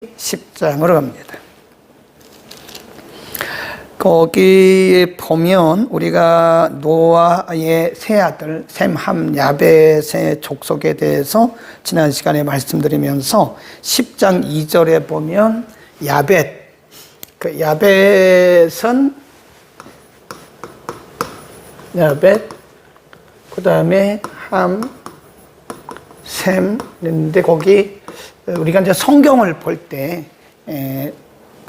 10장으로 갑니다. 거기에 보면 우리가 노아의 세 아들 셈, 함, 야벳의 족속에 대해서 지난 시간에 말씀드리면서 10장 2절에 보면 야벳, 그 야벳은 야벳, 그 다음에 함, 셈인데 거기 우리가 이제 성경을 볼 때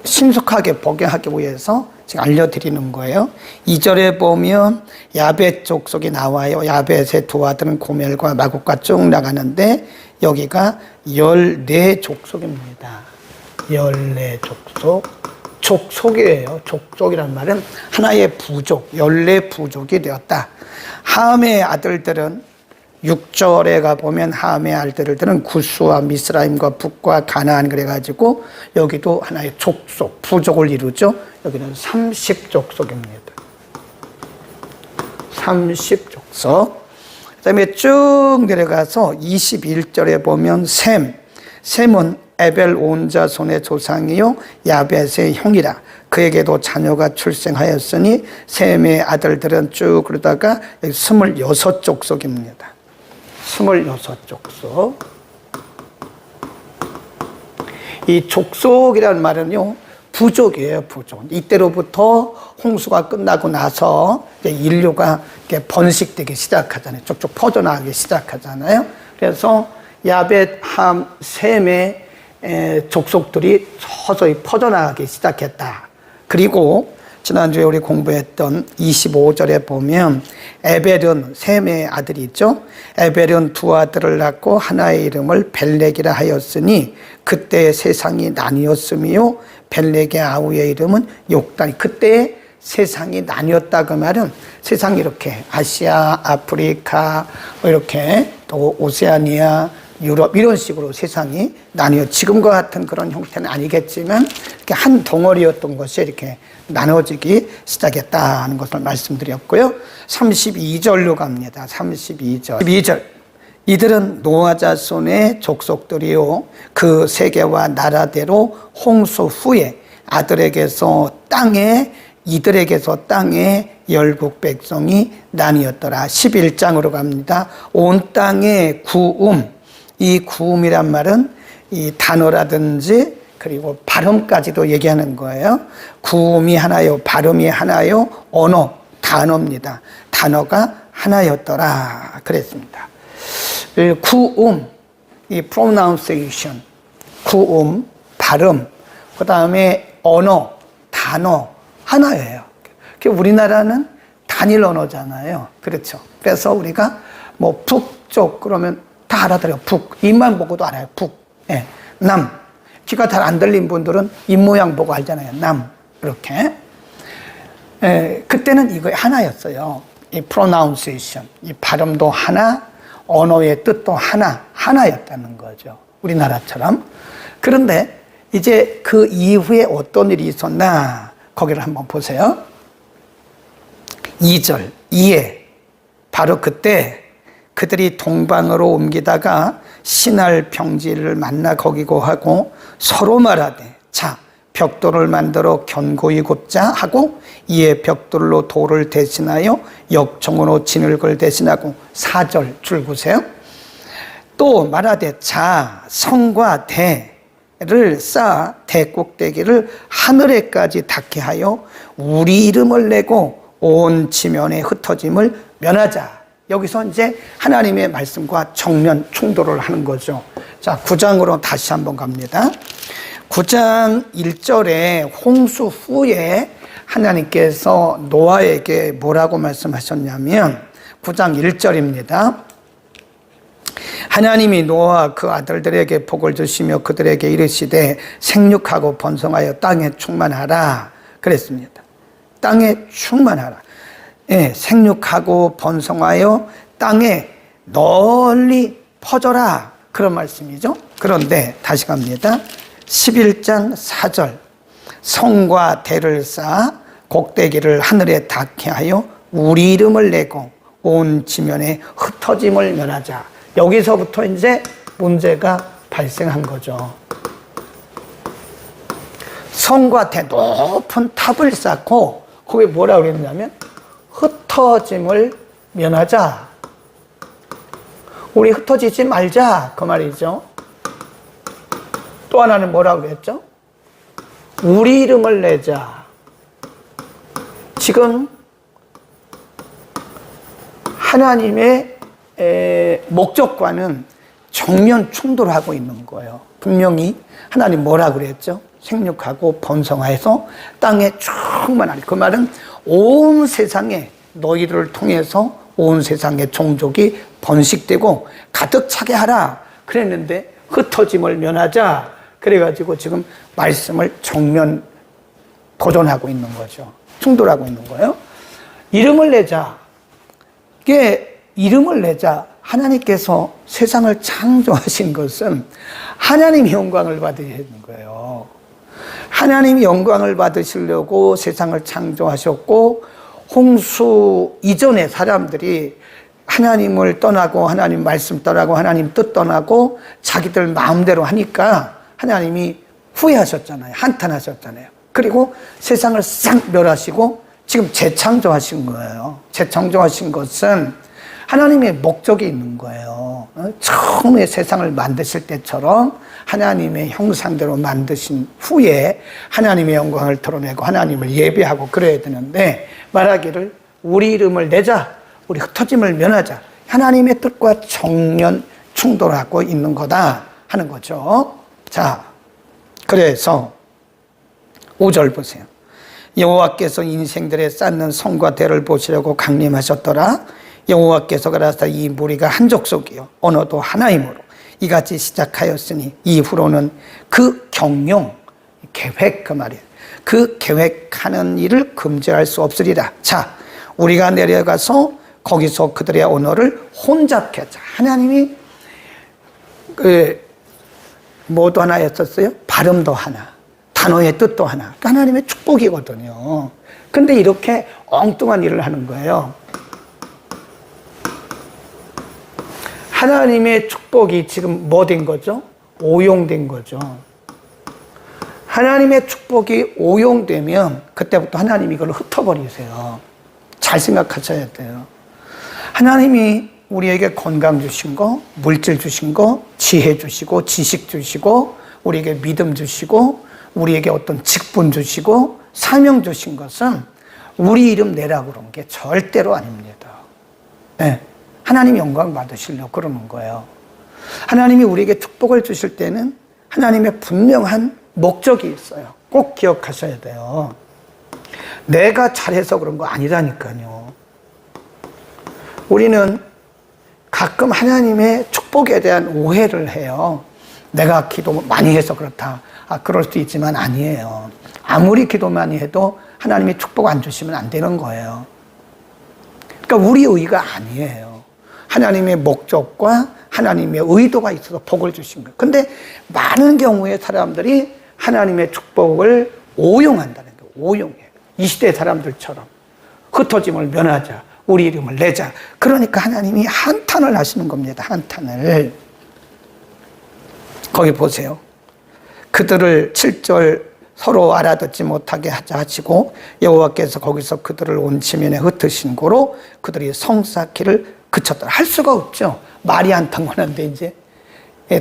신속하게 복용하기 위해서 지금 알려드리는 거예요. 2절에 보면 야벳 족속이 나와요. 야벳의 두 아들은 고멜과 마국과 쭉 나가는데 여기가 14족속입니다. 14족속. 족속이에요. 족속이란 말은 하나의 부족, 14부족이 되었다. 함의 아들들은 6절에 가보면 함의 아들들은 구스와 미스라임과 북과 가나안 그래가지고 여기도 하나의 족속, 부족을 이루죠. 여기는 30족속입니다. 30족속. 그 다음에 쭉 내려가서 21절에 보면 셈은 에벨 온 자손의 조상이요 야벳의 형이라. 그에게도 자녀가 출생하였으니 셈의 아들들은 쭉 그러다가 26족속입니다. 26족속. 이 족속이라는 말은요, 부족이에요, 부족. 이때로부터 홍수가 끝나고 나서 이제 인류가 이렇게 번식되기 시작하잖아요. 쭉쭉 퍼져나가기 시작하잖아요. 그래서 야벳, 함, 셈의 족속들이 서서히 퍼져나가기 시작했다. 그리고 지난주에 우리 공부했던 25절에 보면 에벨은 셈의 아들이죠. 에벨은 두 아들을 낳고 하나의 이름을 벨렉이라 하였으니 그때 세상이 나뉘었으며 벨렉의 아우의 이름은 욕단이. 그때 세상이 나뉘었다 그 말은 세상이 이렇게 아시아, 아프리카 이렇게 또 오세아니아, 유럽 이런 식으로 세상이 나뉘어 지금과 같은 그런 형태는 아니겠지만 이렇게 한 덩어리였던 것이 이렇게 나눠지기 시작했다는 것을 말씀드렸고요. 32절로 갑니다. 32절. 이들은 노아 자손의 족속들이요 그 세계와 나라대로 홍수 후에 이들에게서 땅에 열국 백성이 나뉘었더라. 11장으로 갑니다. 온 땅의 구움. 이 구음이란 말은 이 단어라든지 그리고 발음까지도 얘기하는 거예요. 구음이 하나요, 발음이 하나요, 언어, 단어입니다. 단어가 하나였더라 그랬습니다. 구음, 이 pronunciation, 구음, 발음, 그 다음에 언어, 단어 하나예요. 우리나라는 단일 언어잖아요. 그렇죠. 그래서 우리가 뭐 북쪽 그러면 다 알아들어요. 북. 입만 보고도 알아요. 북. 예. 남. 귀가 잘 안 들린 분들은 입 모양 보고 알잖아요. 남. 이렇게. 그때는 이거 하나였어요. 이 pronunciation. 이 발음도 하나, 언어의 뜻도 하나였다는 거죠. 우리나라처럼. 그런데 이제 그 이후에 어떤 일이 있었나, 거기를 한번 보세요. 2절. 이에. 바로 그때 그들이 동방으로 옮기다가 신할 평지를 만나 거기고 하고 서로 말하되 자 벽돌을 만들어 견고히 굽자 하고 이에 벽돌로 돌을 대신하여 역청으로 진흙을 대신하고 4절 줄 보세요. 또 말하되 자 성과 대를 쌓아 대 꼭대기를 하늘에까지 닿게 하여 우리 이름을 내고 온 지면에 흩어짐을 면하자. 여기서 이제 하나님의 말씀과 정면 충돌을 하는 거죠. 자, 9장으로 다시 한번 갑니다. 9장 1절에 홍수 후에 하나님께서 노아에게 뭐라고 말씀하셨냐면 9장 1절입니다. 하나님이 노아와 그 아들들에게 복을 주시며 그들에게 이르시되 생육하고 번성하여 땅에 충만하라 그랬습니다. 땅에 충만하라. 예, 생육하고 번성하여 땅에 널리 퍼져라 그런 말씀이죠. 그런데 다시 갑니다. 11장 4절 성과 대를 쌓아 꼭대기를 하늘에 닿게 하여 우리 이름을 내고 온 지면에 흩어짐을 면하자. 여기서부터 이제 문제가 발생한 거죠. 성과 높은 탑을 쌓고 거기에 뭐라고 그랬냐면 흩어짐을 면하자. 우리 흩어지지 말자 그 말이죠. 또 하나는 뭐라고 그랬죠? 우리 이름을 내자. 지금 하나님의 목적과는 정면 충돌하고 있는 거예요. 분명히 하나님 뭐라 그랬죠? 생육하고 번성하여서 땅에 충만하리. 그 말은 온 세상에 너희들을 통해서 온 세상의 종족이 번식되고 가득 차게 하라 그랬는데 흩어짐을 면하자 그래가지고 지금 말씀을 정면 도전하고 있는 거죠. 충돌하고 있는 거예요. 이름을 내자. 이게 이름을 내자. 하나님께서 세상을 창조하신 것은 하나님이 영광을 받으시는 거예요. 하나님이 영광을 받으시려고 세상을 창조하셨고 홍수 이전에 사람들이 하나님을 떠나고 하나님 말씀 떠나고 하나님 뜻 떠나고 자기들 마음대로 하니까 하나님이 후회하셨잖아요. 한탄하셨잖아요. 그리고 세상을 싹 멸하시고 지금 재창조하신 거예요. 재창조하신 것은 하나님의 목적이 있는 거예요. 처음에 세상을 만드실 때처럼 하나님의 형상대로 만드신 후에 하나님의 영광을 드러내고 하나님을 예배하고 그래야 되는데 말하기를 우리 이름을 내자. 우리 흩어짐을 면하자. 하나님의 뜻과 정면 충돌하고 있는 거다 하는 거죠. 자, 그래서 5절 보세요. 여호와께서 인생들에 쌓는 성과 대를 보시려고 강림하셨더라. 여호와께서 가라사 이 무리가 한 족속이요 언어도 하나이므로 이같이 시작하였으니 이후로는 그 경영 계획 그 말이에요. 그 계획하는 일을 금지할 수 없으리라. 자, 우리가 내려가서 거기서 그들의 언어를 혼잡케 하자. 하나님이 뭐도 하나 했었어요? 발음도 하나, 단어의 뜻도 하나. 그러니까 하나님의 축복이거든요. 근데 이렇게 엉뚱한 일을 하는 거예요. 하나님의 축복이 지금 뭐 된 거죠? 오용된 거죠. 하나님의 축복이 오용되면 그때부터 하나님이 이걸 흩어버리세요. 잘 생각하셔야 돼요. 하나님이 우리에게 건강 주신 거, 물질 주신 거, 지혜 주시고 지식 주시고 우리에게 믿음 주시고 우리에게 어떤 직분 주시고 사명 주신 것은 우리 이름 내라고 그런 게 절대로 아닙니다. 네. 하나님 영광 받으시려고 그러는 거예요. 하나님이 우리에게 축복을 주실 때는 하나님의 분명한 목적이 있어요. 꼭 기억하셔야 돼요. 내가 잘해서 그런 거 아니라니까요. 우리는 가끔 하나님의 축복에 대한 오해를 해요. 내가 기도 많이 해서 그렇다. 그럴 수도 있지만 아니에요. 아무리 기도 많이 해도 하나님이 축복 안 주시면 안 되는 거예요. 그러니까 우리 의가 아니에요. 하나님의 목적과 하나님의 의도가 있어서 복을 주신 거예요. 근데 많은 경우에 사람들이 하나님의 축복을 오용한다는 거예요. 오용해요. 이 시대 사람들처럼 흩어짐을 면하자. 우리 이름을 내자. 그러니까 하나님이 한탄을 하시는 겁니다. 한탄을. 거기 보세요. 그들을 7절 서로 알아듣지 못하게 하자 하시고 여호와께서 거기서 그들을 온 지면에 흩으신 고로 그들이 성쌓기를 그쳤더라. 할 수가 없죠. 말이 안 통하는데 이제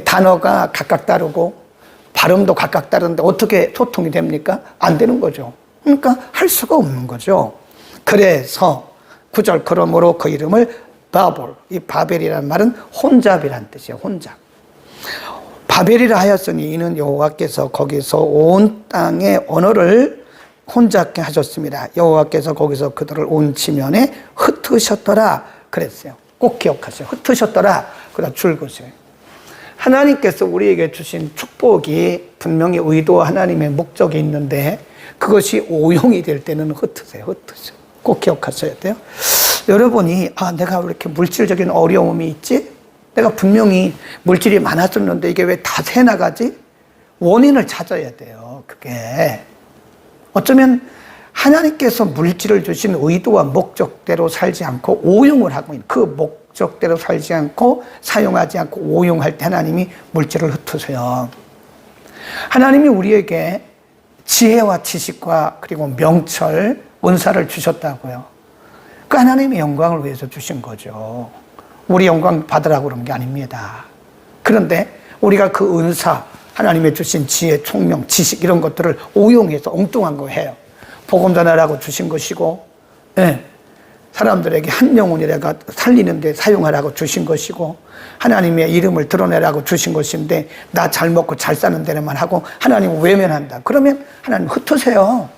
단어가 각각 다르고 발음도 각각 다른데 어떻게 소통이 됩니까? 안 되는 거죠. 그러니까 할 수가 없는 거죠. 그래서 9절 그러므로 그 이름을 바벨, 이 바벨이란 말은 혼잡이란 뜻이에요. 혼잡. 바벨이라 하였으니 이는 여호와께서 거기서 온 땅의 언어를 혼잡게 하셨습니다. 여호와께서 거기서 그들을 온 지면에 흩으셨더라 그랬어요. 꼭 기억하세요. 흩으셨더라. 그다음 줄 보세요. 하나님께서 우리에게 주신 축복이 분명히 의도와 하나님의 목적이 있는데 그것이 오용이 될 때는 흩으세요. 흩으세요. 꼭 기억하셔야 돼요. 여러분이 내가 왜 이렇게 물질적인 어려움이 있지? 내가 분명히 물질이 많았었는데 이게 왜 다 새나가지? 원인을 찾아야 돼요. 그게 어쩌면 하나님께서 물질을 주신 의도와 목적대로 살지 않고 오용을 하고 있는 그 목적대로 살지 않고 사용하지 않고 오용할 때 하나님이 물질을 흩으세요. 하나님이 우리에게 지혜와 지식과 그리고 명철, 은사를 주셨다고요. 그 하나님의 영광을 위해서 주신 거죠. 우리 영광 받으라고 그런 게 아닙니다. 그런데 우리가 그 은사, 하나님의 주신 지혜, 총명, 지식 이런 것들을 오용해서 엉뚱한 거 해요. 복음 전하라고 주신 것이고, 네. 사람들에게 한 영혼이라가 살리는 데 사용하라고 주신 것이고, 하나님의 이름을 드러내라고 주신 것인데 나 잘 먹고 잘 사는 데만 하고 하나님을 외면한다. 그러면 하나님 흩으세요.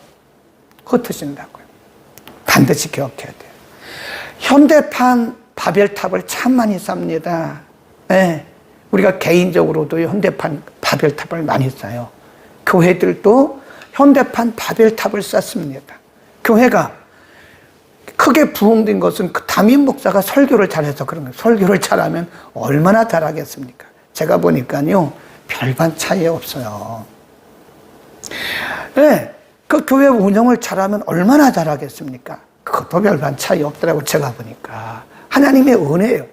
흩으신다고요. 반드시 기억해야 돼요. 현대판 바벨탑을 참 많이 쌉니다. 네. 우리가 개인적으로도 현대판 바벨탑을 많이 쌓아요. 교회들도 현대판 바벨탑을 쌓습니다. 교회가 크게 부흥된 것은 그 담임 목사가 설교를 잘해서 그런 거예요. 설교를 잘하면 얼마나 잘하겠습니까? 제가 보니까요, 별반 차이 없어요. 네, 그 교회 운영을 잘하면 얼마나 잘하겠습니까? 그것도 별반 차이 없더라고, 제가 보니까. 하나님의 은혜예요.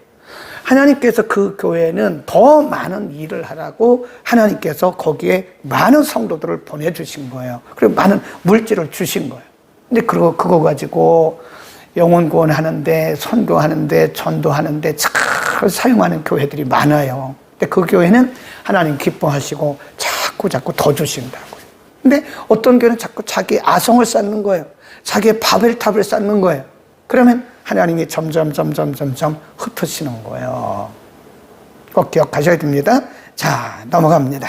하나님께서 그 교회는 더 많은 일을 하라고 하나님께서 거기에 많은 성도들을 보내주신 거예요. 그리고 많은 물질을 주신 거예요. 근데 그거 가지고 영혼 구원하는데, 선교하는데, 전도하는데 잘 사용하는 교회들이 많아요. 근데 그 교회는 하나님 기뻐하시고 자꾸 더 주신다고요. 근데 어떤 교회는 자꾸 자기 아성을 쌓는 거예요. 자기의 바벨탑을 쌓는 거예요. 그러면 하나님이 점점 흩으시는 거예요. 꼭 기억하셔야 됩니다. 자, 넘어갑니다.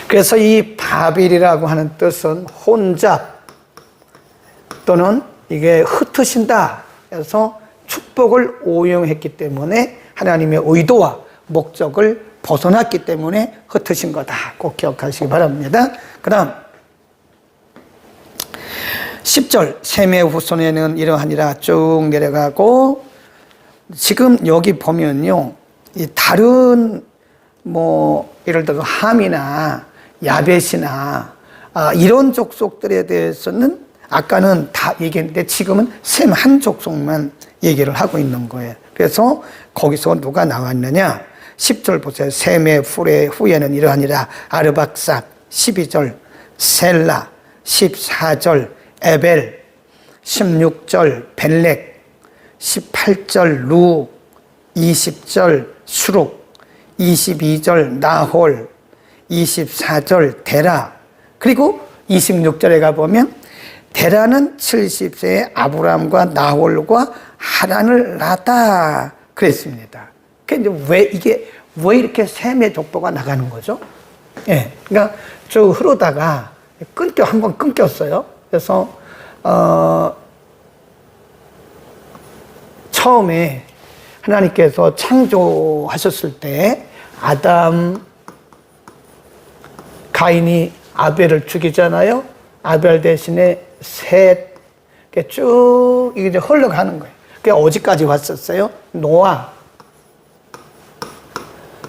그래서 이 바빌이라고 하는 뜻은 혼잡 또는 이게 흩으신다. 그래서 축복을 오용했기 때문에 하나님의 의도와 목적을 벗어났기 때문에 흩으신 거다. 꼭 기억하시기 바랍니다. 그 다음 10절 셈의 후손에는 이러하니라 쭉 내려가고, 지금 여기 보면요, 이 다른 예를 들어서 함이나 야벳이나 이런 족속들에 대해서는 아까는 다 얘기했는데 지금은 셈 한 족속만 얘기를 하고 있는 거예요. 그래서 거기서 누가 나왔느냐? 10절 보세요. 셈의 후에는 이러하니라 아르박삭. 12절 셀라. 14절 에벨. 16절 벨렉. 18절 루. 20절 수룩. 22절 나홀. 24절 데라. 그리고 26절에 가보면 데라는 70세에 아브람과 나홀과 하란을 낳았다 그랬습니다. 그런데 왜 이렇게 셈의 족보가 나가는 거죠? 예, 그러니까 쭉 흐르다가 한번 끊겼어요. 그래서 처음에 하나님께서 창조하셨을 때 아담, 가인이 아벨을 죽이잖아요. 아벨 대신에 셋, 쭉 이게 흘러가는 거예요. 그게 어디까지 왔었어요? 노아.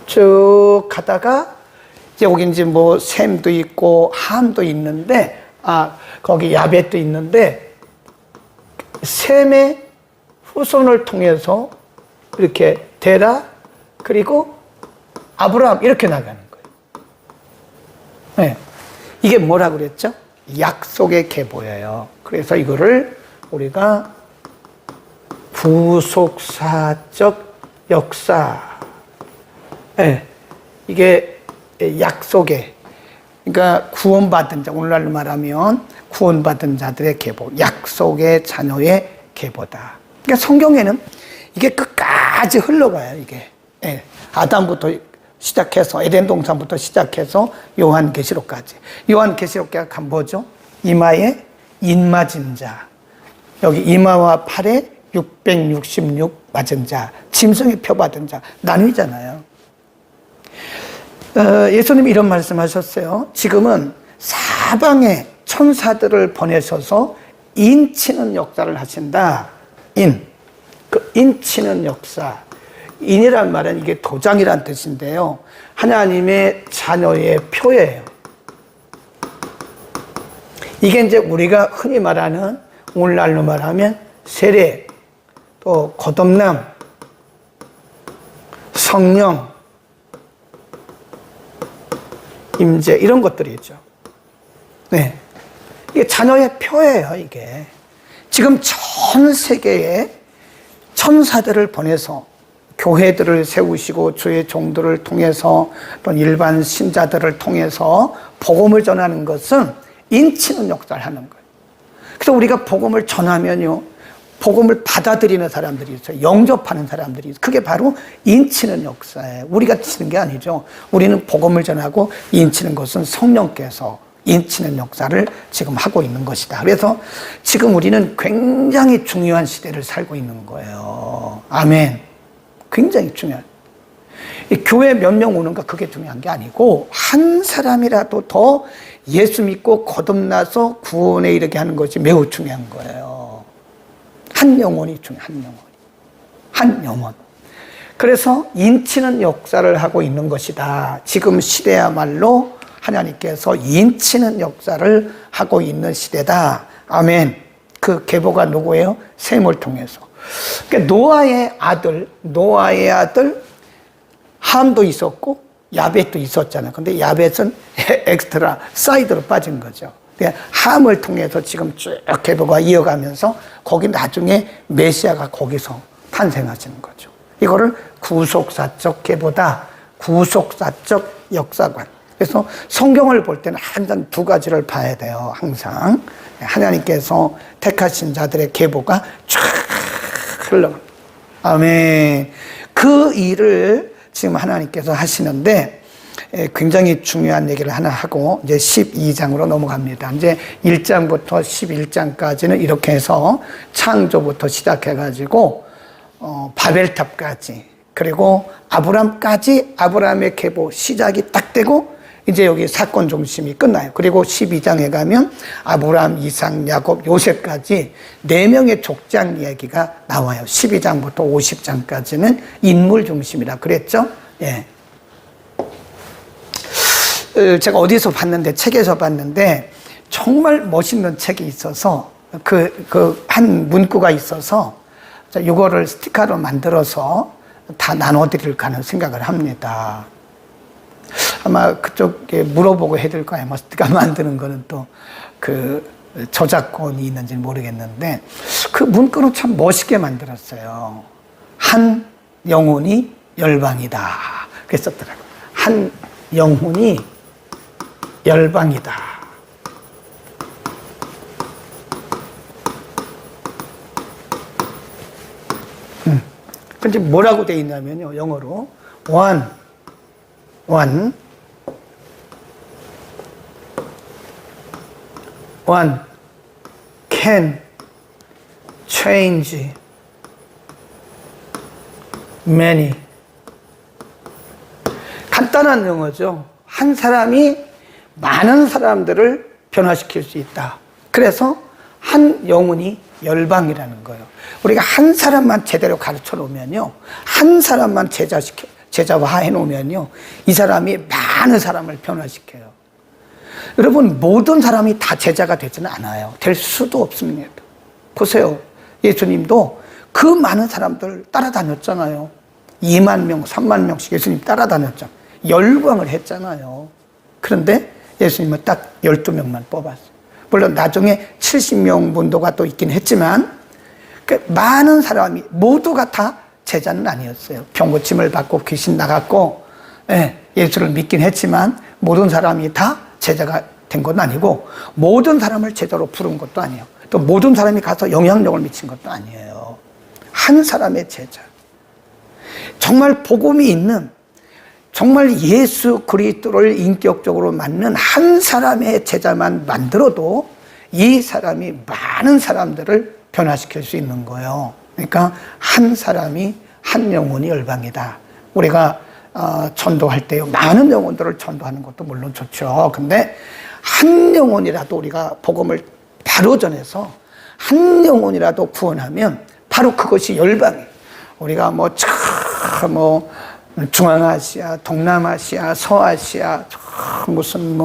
쭉 가다가 이제 여기 이제 셈도 있고 함도 있는데, 거기 야벳도 있는데, 셈의 후손을 통해서 이렇게 데라 그리고 아브라함 이렇게 나가는 거예요. 네. 이게 뭐라고 그랬죠? 약속의 계보예요. 그래서 이거를 우리가 부속사적 역사, 네. 이게 약속의, 그러니까 구원받은 자, 오늘날로 말하면 구원받은 자들의 계보, 약속의 자녀의 계보다. 그러니까 성경에는 이게 끝까지 흘러가요. 이게 아담부터 시작해서 에덴 동산부터 시작해서 요한계시록까지. 요한계시록가 간 뭐죠? 이마에 인맞은 자, 여기 이마와 팔에 666 맞은 자, 짐승의 표 받은 자 나뉘잖아요. 예수님이 이런 말씀하셨어요. 지금은 사방에 천사들을 보내셔서 인치는 역사를 하신다. 그 인치는 역사. 인이란 말은 이게 도장이란 뜻인데요. 하나님의 자녀의 표예요. 이게 이제 우리가 흔히 말하는, 오늘날로 말하면 세례, 또 거듭남, 성령, 임재 이런 것들이죠. 네. 이게 자녀의 표예요, 이게. 지금 전 세계에 천사들을 보내서 교회들을 세우시고 주의 종들을 통해서 또 일반 신자들을 통해서 복음을 전하는 것은 인치는 역사를 하는 거예요. 그래서 우리가 복음을 전하면요, 복음을 받아들이는 사람들이 있어요. 영접하는 사람들이 있어요. 그게 바로 인치는 역사예요. 우리가 치는 게 아니죠. 우리는 복음을 전하고 인치는 것은 성령께서 인치는 역사를 지금 하고 있는 것이다. 그래서 지금 우리는 굉장히 중요한 시대를 살고 있는 거예요. 아멘. 굉장히 중요한. 이 교회 몇 명 오는가 그게 중요한 게 아니고 한 사람이라도 더 예수 믿고 거듭나서 구원에 이르게 하는 것이 매우 중요한 거예요. 한 영혼이 중요해. 한 영혼이. 한 영혼. 그래서 인치는 역사를 하고 있는 것이다. 지금 시대야말로 하나님께서 인치는 역사를 하고 있는 시대다. 아멘. 그 계보가 누구예요? 셈을 통해서. 그러니까 노아의 아들 함도 있었고 야벳도 있었잖아요. 근데 야벳은 엑스트라 사이드로 빠진 거죠. 함을 통해서 지금 쭉 계보가 이어가면서 거기 나중에 메시아가 거기서 탄생하시는 거죠. 이거를 구속사적 계보다. 구속사적 역사관. 그래서 성경을 볼 때는 항상 두 가지를 봐야 돼요. 항상 하나님께서 택하신 자들의 계보가 쫙 흘러갑니다. 아멘. 그 일을 지금 하나님께서 하시는데 굉장히 중요한 얘기를 하나 하고 이제 12장으로 넘어갑니다. 이제 1장부터 11장까지는 이렇게 해서 창조부터 시작해가지고 바벨탑까지 그리고 아브람까지 아브람의 계보 시작이 딱 되고 이제 여기 사건 중심이 끝나요. 그리고 12장에 가면 아브람, 이삭, 야곱, 요셉까지 4명의 족장 이야기가 나와요. 12장부터 50장까지는 인물 중심이라 그랬죠. 예. 제가 어디서 봤는데, 책에서 봤는데 정말 멋있는 책이 있어서 한 문구가 있어서 이거를 스티커로 만들어서 다 나눠드릴까 하는 생각을 합니다. 아마 그쪽에 물어보고 해드릴 거예요. 뭐 스티커 만드는 거는 또 그 저작권이 있는지 모르겠는데 그 문구는 참 멋있게 만들었어요. 한 영혼이 열방이다. 그랬었더라고요. 한 영혼이 열방이다. 근데 뭐라고 돼 있냐면요. 영어로 one can change many. 간단한 영어죠. 한 사람이 많은 사람들을 변화시킬 수 있다. 그래서 한 영혼이 열방이라는 거예요. 우리가 한 사람만 제대로 가르쳐 놓으면요. 한 사람만 제자화해 놓으면요. 이 사람이 많은 사람을 변화시켜요. 여러분, 모든 사람이 다 제자가 되지는 않아요. 될 수도 없습니다. 보세요. 예수님도 그 많은 사람들 따라다녔잖아요. 2만 명, 3만 명씩 예수님 따라다녔죠. 열광을 했잖아요. 그런데 예수님은 딱 12명만 뽑았어요. 물론 나중에 70명 분도가 또 있긴 했지만 많은 사람이 모두가 다 제자는 아니었어요. 병 고침을 받고 귀신 나갔고 예수를 믿긴 했지만 모든 사람이 다 제자가 된 건 아니고 모든 사람을 제자로 부른 것도 아니에요. 또 모든 사람이 가서 영향력을 미친 것도 아니에요. 한 사람의 제자. 정말 복음이 있는 정말 예수 그리스도를 인격적으로 맞는 한 사람의 제자만 만들어도 이 사람이 많은 사람들을 변화시킬 수 있는 거예요. 그러니까 한 사람이 한 영혼이 열방이다. 우리가 전도할 때요, 많은 영혼들을 전도하는 것도 물론 좋죠. 근데 한 영혼이라도 우리가 복음을 바로 전해서 한 영혼이라도 구원하면 바로 그것이 열방이에요. 우리가 중앙아시아, 동남아시아, 서아시아, 무슨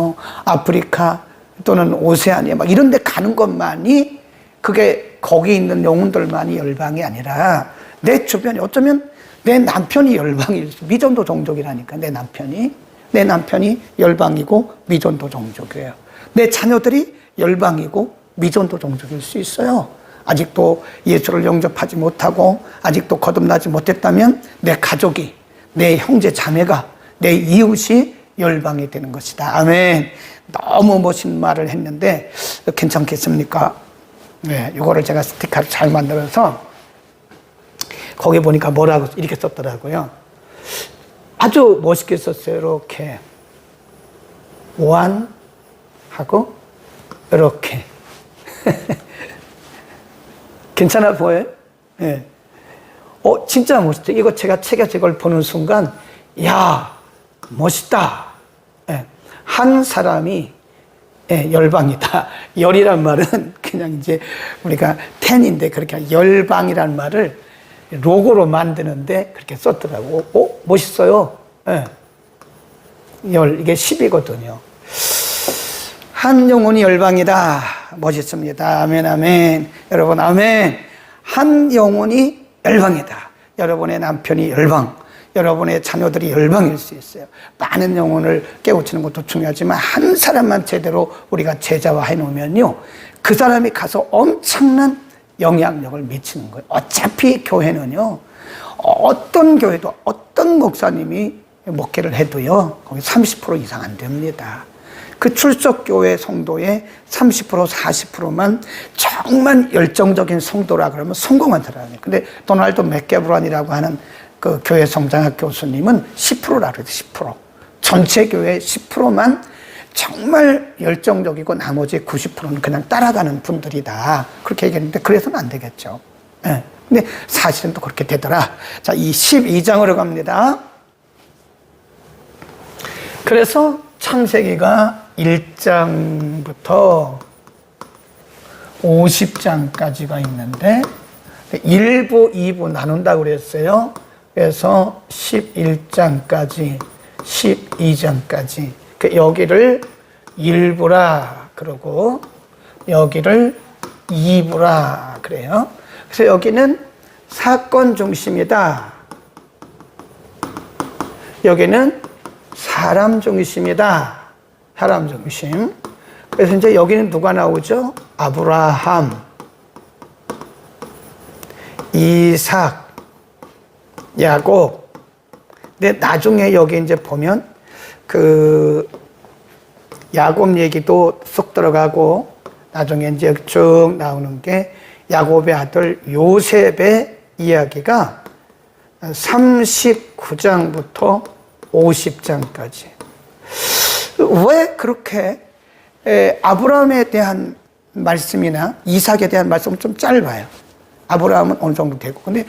아프리카 또는 오세아니아 막 이런 데 가는 것만이 그게 거기 있는 영혼들만이 열방이 아니라 내 주변에 어쩌면 내 남편이 열방일 수, 미전도 종족이라니까 내 남편이 내 남편이 열방이고 미전도 종족이에요. 내 자녀들이 열방이고 미전도 종족일 수 있어요. 아직도 예수를 영접하지 못하고 아직도 거듭나지 못했다면 내 가족이, 내 형제 자매가, 내 이웃이 열방이 되는 것이다. 아멘. 너무 멋진 말을 했는데 괜찮겠습니까? 네, 이거를 제가 스티커를 잘 만들어서 거기 보니까 뭐라고 이렇게 썼더라고요. 아주 멋있게 썼어요. 이렇게 원하고 이렇게 괜찮아 보여요? 네. 진짜 멋있죠. 이거 제가 책에서 이걸 보는 순간 야 멋있다. 네. 한 사람이 열방이다. 열이란 말은 그냥 이제 우리가 텐인데 그렇게 열방이란 말을 로고로 만드는데 그렇게 썼더라고. 멋있어요. 네. 열, 이게 10이거든요. 한 영혼이 열방이다. 멋있습니다. 아멘, 아멘. 여러분, 아멘. 한 영혼이 열방이다. 여러분의 남편이 열방, 여러분의 자녀들이 열방일 수 있어요. 많은 영혼을 깨우치는 것도 중요하지만 한 사람만 제대로 우리가 제자화해 놓으면요, 그 사람이 가서 엄청난 영향력을 미치는 거예요. 어차피 교회는요, 어떤 교회도 어떤 목사님이 목회를 해도요, 거기 30% 이상 안 됩니다. 그 출석교회 성도의 30%, 40%만 정말 열정적인 성도라 그러면 성공한 사람이에요. 근데 도널드 맥게브런이라고 하는 그 교회 성장학 교수님은 10%라 그래요. 10%. 전체 교회 10%만 정말 열정적이고 나머지 90%는 그냥 따라가는 분들이다. 그렇게 얘기했는데 그래서는 안 되겠죠. 네. 근데 사실은 또 그렇게 되더라. 자, 이 12장으로 갑니다. 그래서 창세기가 1장부터 50장까지가 있는데 1부, 2부 나눈다고 그랬어요. 그래서 11장까지, 12장까지. 여기를 1부라 그러고 여기를 2부라 그래요. 그래서 여기는 사건 중심이다. 여기는 사람 중심이다. 사람 중심. 그래서 이제 여기는 누가 나오죠? 아브라함, 이삭, 야곱. 근데 나중에 여기 이제 보면 그 야곱 얘기도 쏙 들어가고 나중에 이제 쭉 나오는 게 야곱의 아들 요셉의 이야기가 39장부터 50장까지. 왜 그렇게 아브라함에 대한 말씀이나 이삭에 대한 말씀은 좀 짧아요. 아브라함은 어느 정도 되고. 근데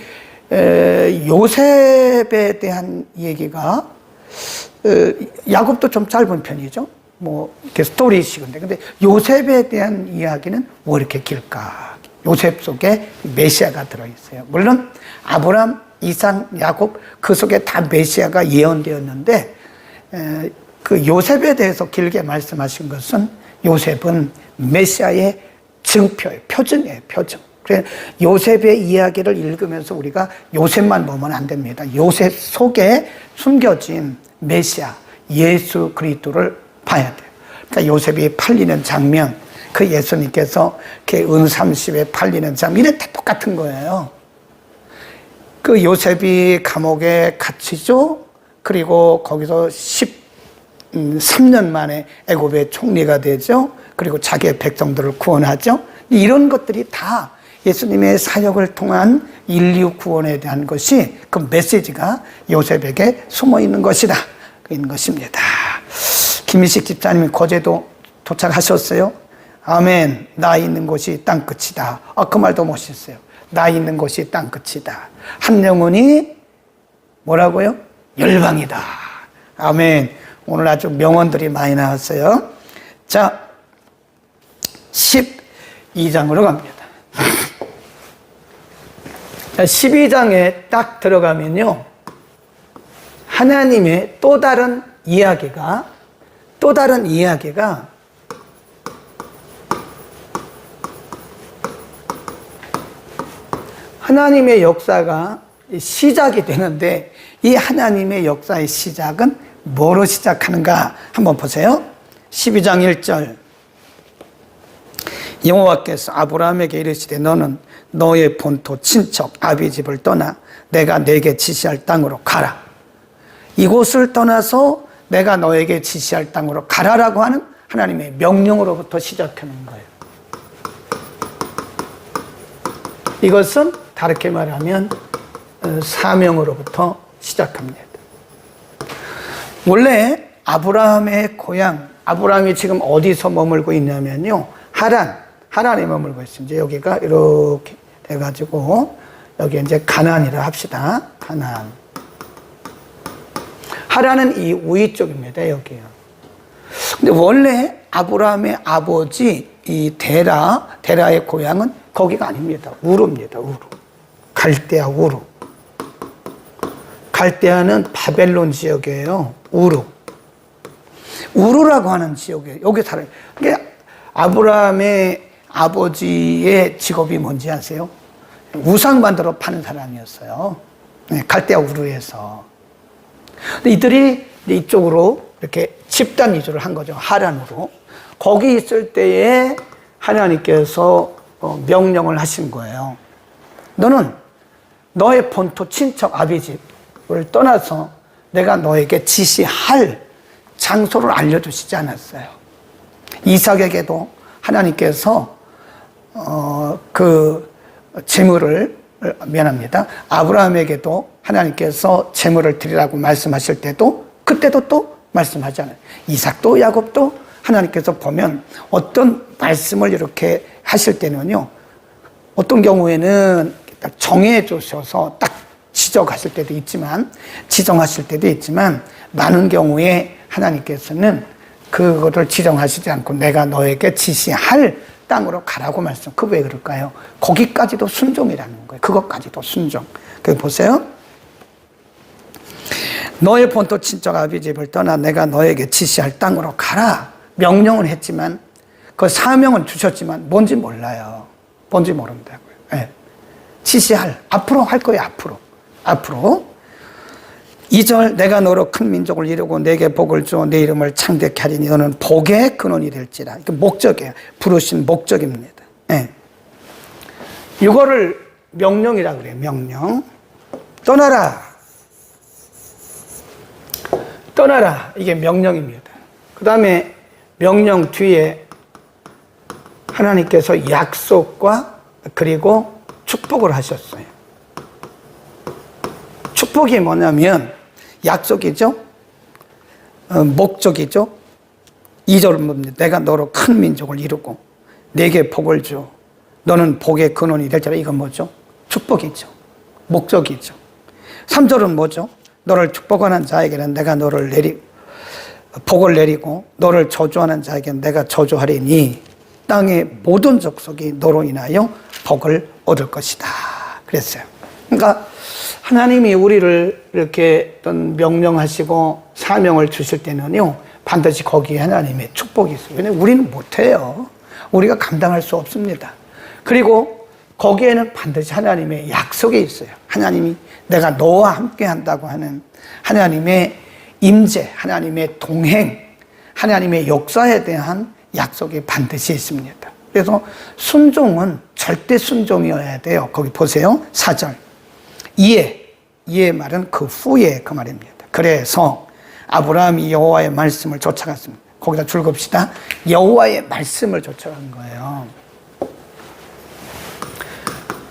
요셉에 대한 얘기가 야곱도 좀 짧은 편이죠. 뭐 이렇게 스토리식인데, 근데 요셉에 대한 이야기는 뭐 이렇게 길까? 요셉 속에 메시아가 들어있어요. 물론 아브라함, 이삭, 야곱 그 속에 다 메시아가 예언되었는데 그 요셉에 대해서 길게 말씀하신 것은 요셉은 메시아의 증표예요. 표징이에요. 표징. 그래서 요셉의 이야기를 읽으면서 우리가 요셉만 보면 안 됩니다. 요셉 속에 숨겨진 메시아 예수 그리스도를 봐야 돼요. 그러니까 요셉이 팔리는 장면, 그 예수님께서 그 은30에 팔리는 장면, 이런 다 똑같은 거예요. 그 요셉이 감옥에 갇히죠. 그리고 거기서 13년 만에 애굽의 총리가 되죠. 그리고 자기의 백성들을 구원하죠. 이런 것들이 다 예수님의 사역을 통한 인류 구원에 대한 것이, 그 메시지가 요셉에게 숨어 있는 것이다. 있는 것입니다. 김희식 집사님이 거제도 도착하셨어요. 아멘. 나 있는 곳이 땅끝이다. 그 말도 멋있어요. 나 있는 곳이 땅끝이다. 한 영혼이 뭐라고요? 열방이다. 아멘. 오늘 아주 명언들이 많이 나왔어요. 자, 12장으로 갑니다. 12장에 딱 들어가면요, 하나님의 또 다른 이야기가 하나님의 역사가 시작이 되는데, 이 하나님의 역사의 시작은 뭐로 시작하는가 한번 보세요. 12장 1절. 여호와께서 아브라함에게 이르시되 너는 너의 본토 친척 아비 집을 떠나 내가 내게 지시할 땅으로 가라. 이곳을 떠나서 내가 너에게 지시할 땅으로 가라라고 하는 하나님의 명령으로부터 시작하는 거예요. 이것은 다르게 말하면 사명으로부터 시작합니다. 원래 아브라함의 고향, 아브라함이 지금 어디서 머물고 있냐면요, 하란에 머물고 있습니다. 여기가 이렇게 돼가지고 여기 이제 가나안이라 합시다. 가나안. 하란은 이 우위 쪽입니다. 여기요. 근데 원래 아브라함의 아버지 이 데라의 고향은 거기가 아닙니다. 우르입니다. 우르. 갈대아 우르. 갈대아는 바벨론 지역이에요. 우르라고 하는 지역이에요. 여기 살아요. 그러니까 아브라함의 아버지의 직업이 뭔지 아세요? 우상 만들어 파는 사람이었어요. 갈대아 우르에서. 근데 이들이 이쪽으로 이렇게 집단 이주를 한 거죠. 하란으로. 거기 있을 때에 하나님께서 명령을 하신 거예요. 너는 너의 본토 친척 아비 집을 떠나서 내가 너에게 지시할 장소를 알려주시지 않았어요. 이삭에게도 하나님께서 그 재물을 미안합니다. 아브라함에게도 하나님께서 재물을 드리라고 말씀하실 때도 그때도 또 말씀하잖아요. 이삭도 야곱도 하나님께서 보면 어떤 말씀을 이렇게 하실 때는요, 어떤 경우에는 딱 정해 주셔서 딱 지적하실 때도 있지만, 지정하실 때도 있지만, 많은 경우에 하나님께서는 그거를 지정하시지 않고 내가 너에게 지시할 땅으로 가라고 말씀. 그 왜 그럴까요? 거기까지도 순종이라는 거예요. 그것까지도 순종. 그 보세요. 너의 본토 친척 아비 집을 떠나 내가 너에게 지시할 땅으로 가라. 명령을 했지만 그 사명은 주셨지만 뭔지 몰라요. 뭔지 모른다고요. 네. 지시할. 앞으로 할 거예요. 앞으로. 2절 내가 너로 큰 민족을 이루고 내게 복을 주어 내 이름을 창대케 하리니 너는 복의 근원이 될지라. 이게 목적이에요. 부르신 목적입니다. 네. 이거를 명령이라고 그래요. 명령. 떠나라. 이게 명령입니다. 그 다음에 명령 뒤에 하나님께서 약속과 그리고 축복을 하셨어요. 축복이 뭐냐면 약속이죠. 목적이죠. 2절은 뭡니까? 내가 너로 큰 민족을 이루고 내게 복을 줘. 너는 복의 근원이 될지라. 이건 뭐죠? 축복이죠. 목적이죠. 3절은 뭐죠? 너를 축복하는 자에게는 내가 너를 복을 내리고 너를 저주하는 자에게는 내가 저주하리니 땅의 모든 족속이 너로 인하여 복을 얻을 것이다. 그랬어요. 그러니까 하나님이 우리를 이렇게 어떤 명령하시고 사명을 주실 때는요, 반드시 거기에 하나님의 축복이 있어요. 왜냐하면 우리는 못해요. 우리가 감당할 수 없습니다. 그리고 거기에는 반드시 하나님의 약속이 있어요. 하나님이 내가 너와 함께 한다고 하는 하나님의 임재, 하나님의 동행, 하나님의 역사에 대한 약속이 반드시 있습니다. 그래서 순종은 절대 순종이어야 돼요. 거기 보세요. 4절. 이의 말은 그 후에 그 말입니다. 그래서 아브라함이 여호와의 말씀을 쫓아갔습니다. 거기다 줄 긋읍시다. 여호와의 말씀을 쫓아간 거예요.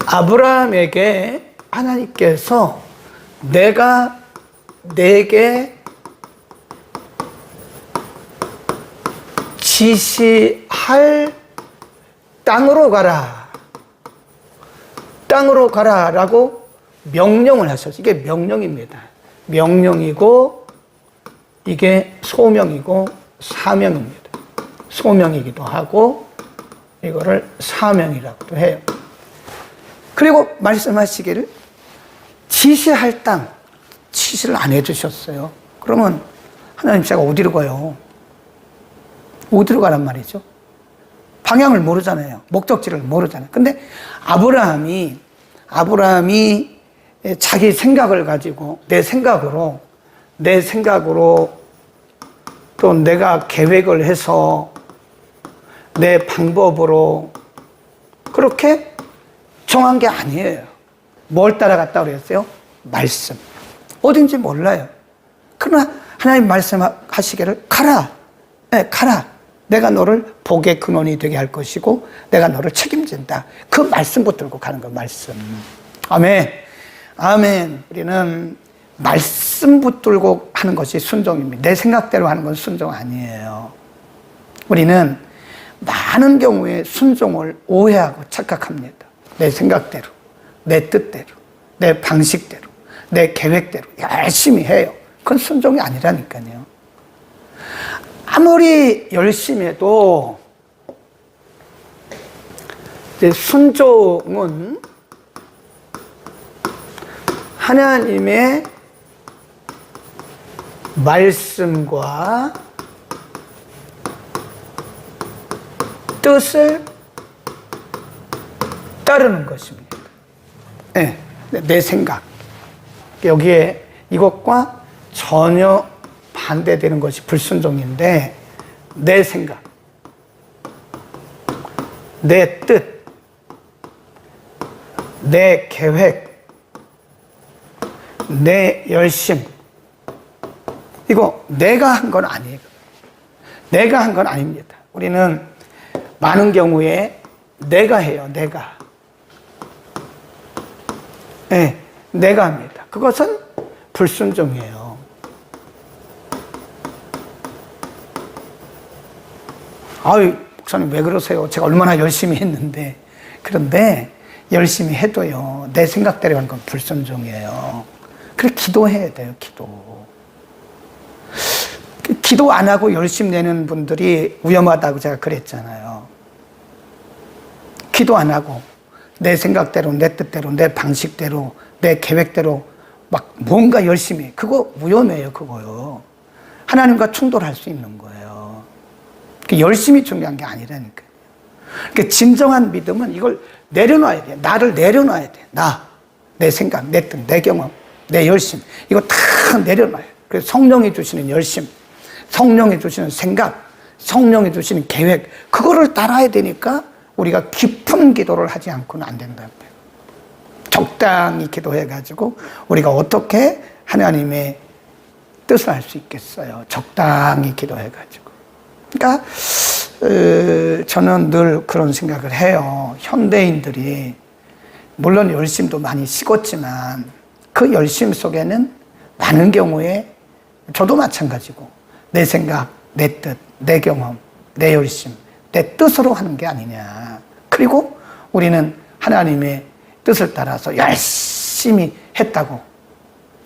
아브라함에게 하나님께서 내가 내게 지시할 땅으로 가라. 땅으로 가라라고 명령을 하셨어요. 이게 명령입니다. 명령이고 이게 소명이고 사명입니다. 소명이기도 하고 이거를 사명이라고도 해요. 그리고 말씀하시기를 지시할 땅, 지시를 안 해주셨어요. 그러면 하나님 제가 어디로 가요? 어디로 가란 말이죠? 방향을 모르잖아요. 목적지를 모르잖아요. 근데 아브라함이 자기 생각을 가지고 내 생각으로 또 내가 계획을 해서 내 방법으로 그렇게 정한 게 아니에요. 뭘 따라갔다 그랬어요? 말씀. 어딘지 몰라요. 그러나 하나님 말씀하시기를 가라. 네, 가라. 내가 너를 복의 근원이 되게 할 것이고 내가 너를 책임진다. 그 말씀 붙들고 가는 거 말씀. 아멘. 아멘. 우리는 말씀 붙들고 하는 것이 순종입니다. 내 생각대로 하는 건 순종 아니에요. 우리는 많은 경우에 순종을 오해하고 착각합니다. 내 생각대로, 내 뜻대로, 내 방식대로, 내 계획대로 열심히 해요. 그건 순종이 아니라니까요. 아무리 열심히 해도 이제 순종은 하나님의 말씀과 뜻을 따르는 것입니다. 네, 내 생각. 여기에 이것과 전혀 반대되는 것이 불순종인데 내 생각, 내 뜻, 내 계획, 내 열심 이거 내가 한 건 아니에요. 내가 한 건 아닙니다. 우리는 많은 경우에 내가 해요. 내가. 네, 내가 합니다. 그것은 불순종이에요. 아유, 목사님 왜 그러세요? 제가 얼마나 열심히 했는데. 그런데 열심히 해도요, 내 생각대로 하는 건 불순종이에요. 그래, 기도해야 돼요, 기도. 기도 안 하고 열심 내는 분들이 위험하다고 제가 그랬잖아요. 기도 안 하고 내 생각대로, 내 뜻대로, 내 방식대로, 내 계획대로 막 뭔가 열심히 해. 그거 위험해요, 그거요. 하나님과 충돌할 수 있는 거예요. 열심히 중요한 게 아니라니까요. 그러니까 진정한 믿음은 이걸 내려놔야 돼. 나를 내려놔야 돼. 내 생각, 내 뜻, 내 경험, 내 열심. 이거 다 내려놔요. 그래서 성령이 주시는 열심, 성령이 주시는 생각, 성령이 주시는 계획, 그거를 따라야 되니까 우리가 깊은 기도를 하지 않고는 안 된다는 거예요. 적당히 기도해가지고 우리가 어떻게 하나님의 뜻을 할 수 있겠어요. 적당히 기도해가지고. 그러니까 저는 늘 그런 생각을 해요. 현대인들이 물론 열심도 많이 식었지만 그 열심 속에는 많은 경우에 저도 마찬가지고 내 생각, 내 뜻, 내 경험, 내 열심, 내 뜻으로 하는 게 아니냐. 그리고 우리는 하나님의 뜻을 따라서 열심히 했다고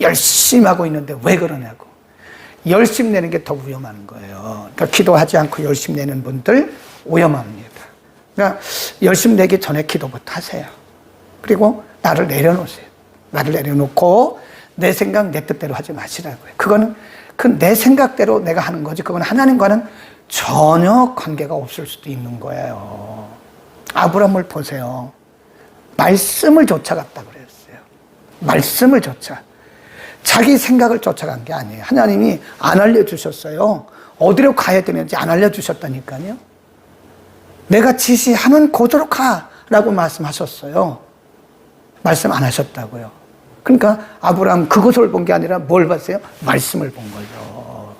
열심히 하고 있는데 왜 그러냐고. 열심 내는 게 더 위험한 거예요. 그러니까 기도하지 않고 열심 내는 분들 위험합니다. 그러니까 열심 내기 전에 기도부터 하세요. 그리고 나를 내려놓으세요. 나를 내려놓고 내 생각, 내 뜻대로 하지 마시라고요. 그거는 그 내 생각대로 내가 하는 거지. 그건 하나님과는 전혀 관계가 없을 수도 있는 거예요. 아브라함을 보세요. 말씀을 쫓아갔다 그랬어요. 말씀을 쫓아. 자기 생각을 쫓아간 게 아니에요. 하나님이 안 알려주셨어요. 어디로 가야 되는지 안 알려주셨다니까요. 내가 지시하면 그대로 가라고 말씀하셨어요. 말씀 안 하셨다고요. 그러니까 아브라함 그것을 본 게 아니라 뭘 봤어요? 말씀을 본 거죠.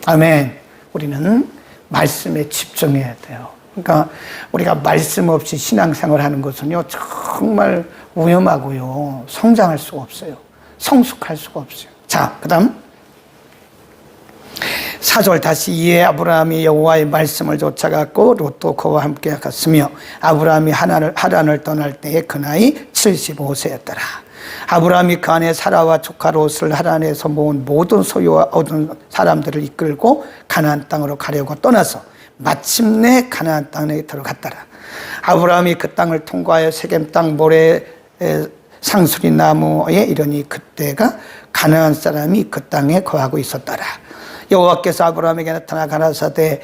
아멘. 우리는 말씀에 집중해야 돼요. 그러니까 우리가 말씀 없이 신앙생활 하는 것은요, 정말 위험하고요. 성장할 수가 없어요. 성숙할 수가 없어요. 자, 그 다음 4절 다시 이에 아브라함이 여호와의 말씀을 쫓아갔고 롯도 그와 함께 갔으며 아브라함이 하란을 떠날 때에 그 나이 75세였더라. 아브라함이 그 안에 사라와 조카 롯을 하란에서 모은 모든 소유와 얻은 사람들을 이끌고 가나안 땅으로 가려고 떠나서 마침내 가나안 땅에 들어갔더라. 아브라함이 그 땅을 통과하여 세겜 땅 모래 상수리 나무에 이르니 그때가 가나안 사람이 그 땅에 거하고 있었더라. 여호와께서 아브라함에게 나타나 가라사대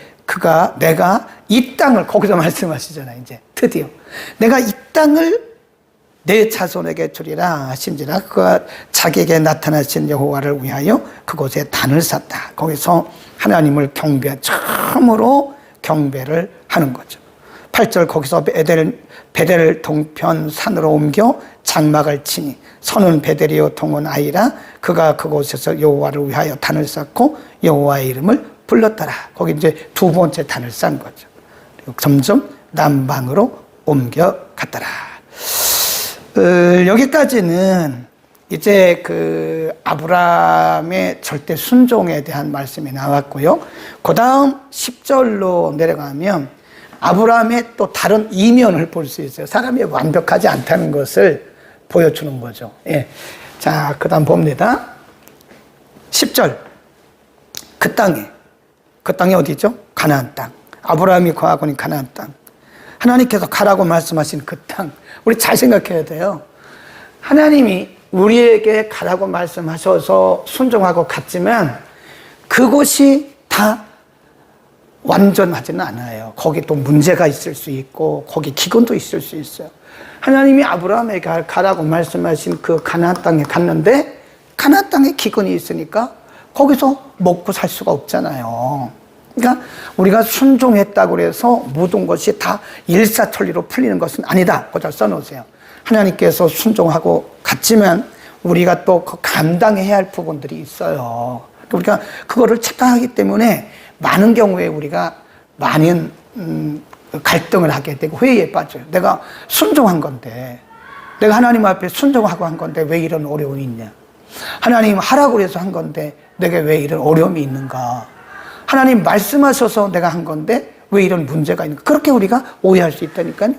내가 이 땅을 거기서 말씀하시잖아요. 이제 드디어 내가 이 땅을 내 자손에게 주리라 하신지라. 그가 자기에게 나타나신 여호와를 위하여 그곳에 단을 쌌다. 거기서 하나님을 처음으로 경배를 하는 거죠. 8절 거기서 베델 동편 산으로 옮겨 장막을 치니 선은 베델이요 동은 아이라 그가 그곳에서 여호와를 위하여 단을 쌓고 여호와의 이름을 불렀더라. 거기 이제 두 번째 단을 쌓은 거죠. 그리고 점점 남방으로 옮겨갔더라. 여기까지는 이제 그 아브라함의 절대 순종에 대한 말씀이 나왔고요. 그 다음 10절로 내려가면 아브라함의 또 다른 이면을 볼 수 있어요. 사람이 완벽하지 않다는 것을 보여주는 거죠. 예. 자, 그 다음 봅니다. 10절. 그 땅이 어디죠? 가나안 땅. 아브라함이 거하고 있는 가나안 땅. 하나님께서 가라고 말씀하신 그 땅. 우리 잘 생각해야 돼요. 하나님이 우리에게 가라고 말씀하셔서 순종하고 갔지만 그곳이 다 완전하지는 않아요. 거기 또 문제가 있을 수 있고 거기 기근도 있을 수 있어요. 하나님이 아브라함에게 가라고 말씀하신 그 가나안 땅에 갔는데 가나안 땅에 기근이 있으니까 거기서 먹고 살 수가 없잖아요. 그러니까 우리가 순종했다고 해서 모든 것이 다 일사천리로 풀리는 것은 아니다. 거기다 써놓으세요. 하나님께서 순종하고 갔지만 우리가 또 감당해야 할 부분들이 있어요. 우리가 그거를 착각하기 때문에 많은 경우에 우리가 많은 갈등을 하게 되고 회의에 빠져요. 내가 순종한 건데, 내가 하나님 앞에 순종하고 한 건데 왜 이런 어려움이 있냐? 하나님 하라고 해서 한 건데 내게 왜 이런 어려움이 있는가? 하나님 말씀하셔서 내가 한 건데 왜 이런 문제가 있는가? 그렇게 우리가 오해할 수 있다니까요.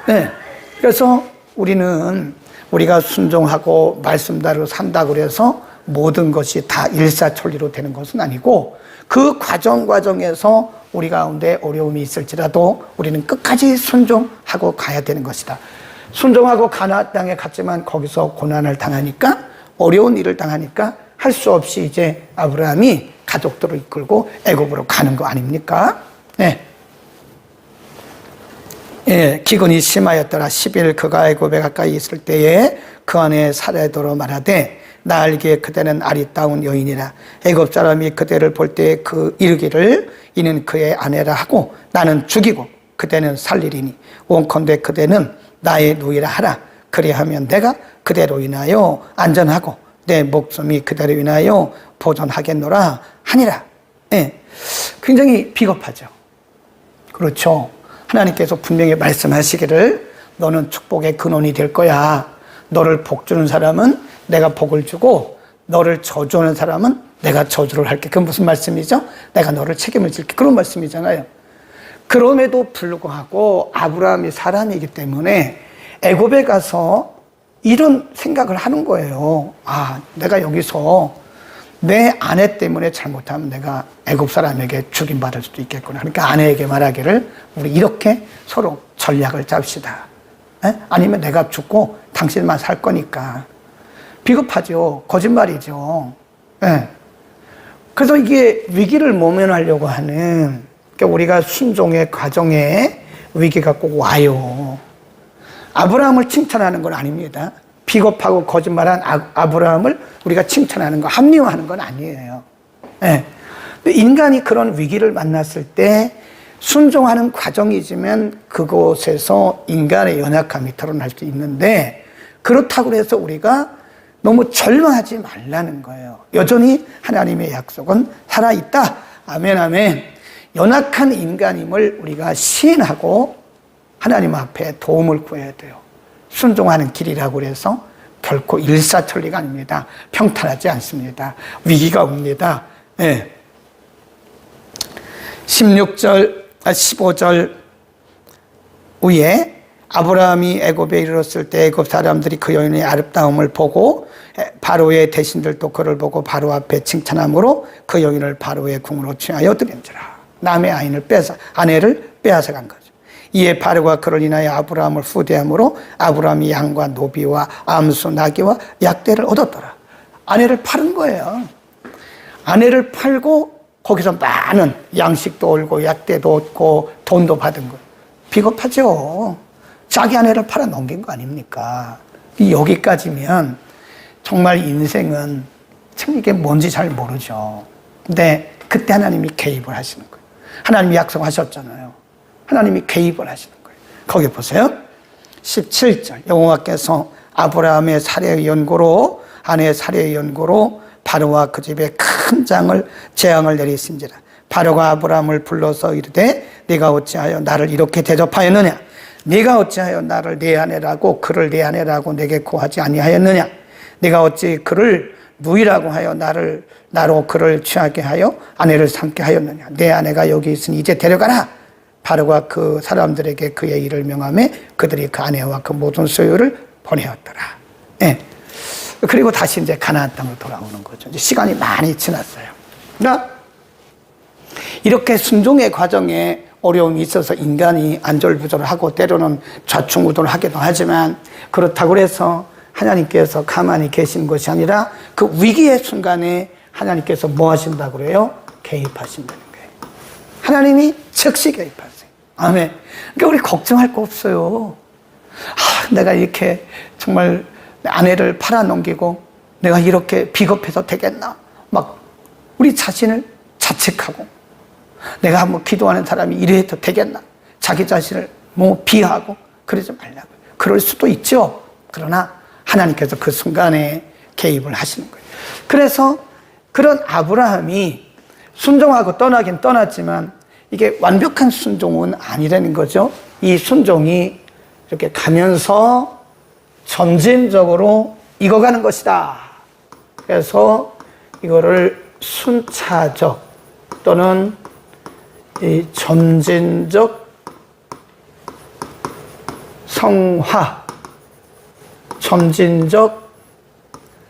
네. 그래서 우리가 순종하고 말씀대로 산다고 해서 모든 것이 다 일사천리로 되는 것은 아니고 그 과정에서 우리 가운데 어려움이 있을지라도 우리는 끝까지 순종하고 가야 되는 것이다. 순종하고 가나안 땅에 갔지만 거기서 고난을 당하니까 어려운 일을 당하니까 할 수 없이 이제 아브라함이 가족들을 이끌고 애굽으로 가는 거 아닙니까? 네. 예, 기근이 심하였더라. 10일 그가 애굽에 가까이 있을 때에 그 안에 사례도로 말하되 나 알기에 그대는 아리따운 여인이라. 애굽 사람이 그대를 볼 때 그 이르기를 이는 그의 아내라 하고 나는 죽이고 그대는 살리리니 원컨대 그대는 나의 노예라 하라. 그리하면 내가 그대로 인하여 안전하고 내 목숨이 그대로 인하여 보존하겠노라 하니라. 예, 굉장히 비겁하죠. 그렇죠. 하나님께서 분명히 말씀하시기를 너는 축복의 근원이 될 거야. 너를 복주는 사람은 내가 복을 주고 너를 저주하는 사람은 내가 저주를 할게. 그건 무슨 말씀이죠? 내가 너를 책임을 질게. 그런 말씀이잖아요. 그럼에도 불구하고 아브라함이 사람이기 때문에 애굽에 가서 이런 생각을 하는 거예요. 아, 내가 여기서 내 아내 때문에 잘못하면 내가 애굽 사람에게 죽임받을 수도 있겠구나. 그러니까 아내에게 말하기를 우리 이렇게 서로 전략을 짭시다. 에? 아니면 내가 죽고 당신만 살 거니까. 비겁하죠. 거짓말이죠. 예. 그래서 이게 위기를 모면하려고 하는, 그러니까 우리가 순종의 과정에 위기가 꼭 와요. 아브라함을 칭찬하는 건 아닙니다. 비겁하고 거짓말한 아브라함을 우리가 칭찬하는 거, 합리화하는 건 아니에요. 예. 인간이 그런 위기를 만났을 때 순종하는 과정이지만 그곳에서 인간의 연약함이 드러날 수 있는데 그렇다고 해서 우리가 너무 절망하지 말라는 거예요. 여전히 하나님의 약속은 살아있다. 아멘, 아멘. 연약한 인간임을 우리가 시인하고 하나님 앞에 도움을 구해야 돼요. 순종하는 길이라고 해서 결코 일사천리가 아닙니다. 평탄하지 않습니다. 위기가 옵니다. 네. 15절 후에 아브라함이 애굽에 이르렀을 때 애굽 사람들이 그 여인의 아름다움을 보고 바로의 대신들도 그를 보고 바로 앞에 칭찬함으로 그 여인을 바로의 궁으로 취하여 들인지라. 남의 아내를 빼앗아간 거죠. 이에 바로가 그를 인하여 아브라함을 후대함으로 아브라함이 양과 노비와 암수 나귀와 약대를 얻었더라. 아내를 파는 거예요. 아내를 팔고 거기서 많은 양식도 얻고 약대도 얻고 돈도 받은 거예요. 비겁하죠. 자기 아내를 팔아 넘긴 거 아닙니까? 여기까지면 정말 인생은 참 이게 뭔지 잘 모르죠. 근데 그때 하나님이 개입을 하시는 거예요. 하나님이 약속하셨잖아요. 하나님이 개입을 하시는 거예요. 거기 보세요. 17절 여호와께서 아브라함의 살해의 연고로 아내의 살해의 연고로 바로와 그 집에 큰 재앙을 내리신지라. 바로가 아브라함을 불러서 이르되 네가 어찌하여 나를 이렇게 대접하였느냐? 네가 어찌하여 나를 내 아내라고 그를 내 아내라고 내게 고하지 아니하였느냐? 네가 어찌 그를 누이라고 하여 나로 그를 취하게 하여 아내를 삼게 하였느냐? 내 아내가 여기 있으니 이제 데려가라. 바로가 그 사람들에게 그의 일을 명하매 그들이 그 아내와 그 모든 소유를 보내었더라. 예. 그리고 다시 이제 가나안 땅으로 돌아오는 거죠. 이제 시간이 많이 지났어요. 그러니까 이렇게 순종의 과정에 어려움이 있어서 인간이 안절부절하고 때로는 좌충우돌하기도 하지만 그렇다고 해서 하나님께서 가만히 계신 것이 아니라 그 위기의 순간에 하나님께서 뭐 하신다고 그래요? 개입하신다는 거예요. 하나님이 즉시 개입하세요. 아멘. 그러니까 우리 걱정할 거 없어요. 내가 이렇게 정말 아내를 팔아넘기고 내가 이렇게 비겁해서 되겠나? 막 우리 자신을 자책하고 내가 한번 기도하는 사람이 이래도 되겠나? 자기 자신을 뭐 비하고 그러지 말라고요. 그럴 수도 있죠. 그러나 하나님께서 그 순간에 개입을 하시는 거예요. 그래서 그런 아브라함이 순종하고 떠나긴 떠났지만 이게 완벽한 순종은 아니라는 거죠. 이 순종이 이렇게 가면서 점진적으로 익어가는 것이다. 그래서 이거를 순차적 또는 이 점진적 성화,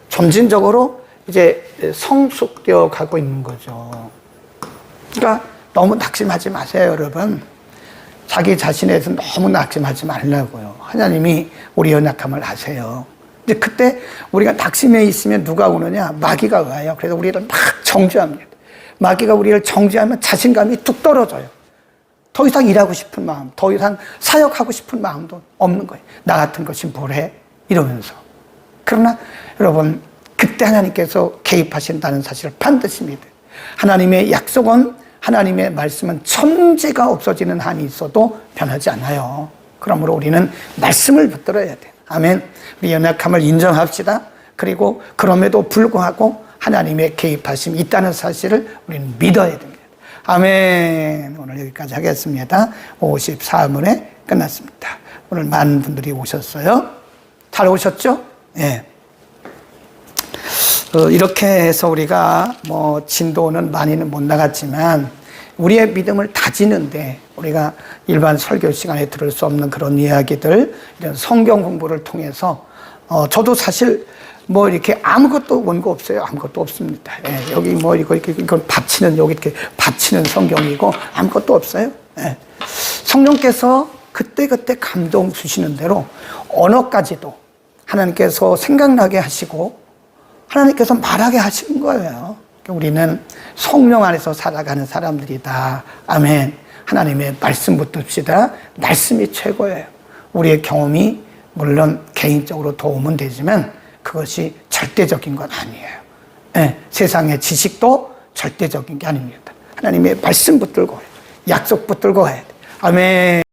점진적으로 이제 성숙되어 가고 있는 거죠. 그러니까 너무 낙심하지 마세요, 여러분. 자기 자신에 대해서 너무 낙심하지 말라고요. 하나님이 우리 연약함을 아세요. 이제 그때 우리가 낙심해 있으면 누가 오느냐? 마귀가 와요. 그래서 우리를 막 정죄합니다. 마귀가 우리를 정죄하면 자신감이 뚝 떨어져요. 더 이상 일하고 싶은 마음, 더 이상 사역하고 싶은 마음도 없는 거예요. 나 같은 것이 뭘 해? 이러면서. 그러나 여러분, 그때 하나님께서 개입하신다는 사실을 반드시 믿어요. 하나님의 약속은, 하나님의 말씀은 천지가 없어지는 한이 있어도 변하지 않아요. 그러므로 우리는 말씀을 붙들어야 돼요. 아멘. 우리 연약함을 인정합시다. 그리고 그럼에도 불구하고 하나님의 개입하심이 있다는 사실을 우리는 믿어야 됩니다. 아멘. 오늘 여기까지 하겠습니다. 54문에 끝났습니다. 오늘 많은 분들이 오셨어요. 잘 오셨죠? 예. 이렇게 해서 우리가 뭐 진도는 많이는 못 나갔지만 우리의 믿음을 다지는데 우리가 일반 설교 시간에 들을 수 없는 그런 이야기들, 이런 성경 공부를 통해서 저도 사실 뭐 이렇게 아무것도 원고 없어요. 아무것도 없습니다. 예, 여기 뭐 이건 받치는, 여기 이렇게 받치는 성경이고 아무것도 없어요. 예. 성령께서 그때그때 감동 주시는 대로 언어까지도 하나님께서 생각나게 하시고 하나님께서 말하게 하시는 거예요. 우리는 성령 안에서 살아가는 사람들이다. 아멘. 하나님의 말씀 붙듭시다. 말씀이 최고예요. 우리의 경험이 물론 개인적으로 도움은 되지만 그것이 절대적인 건 아니에요. 네, 세상의 지식도 절대적인 게 아닙니다. 하나님의 말씀 붙들고 약속 붙들고 해야 돼. 아멘.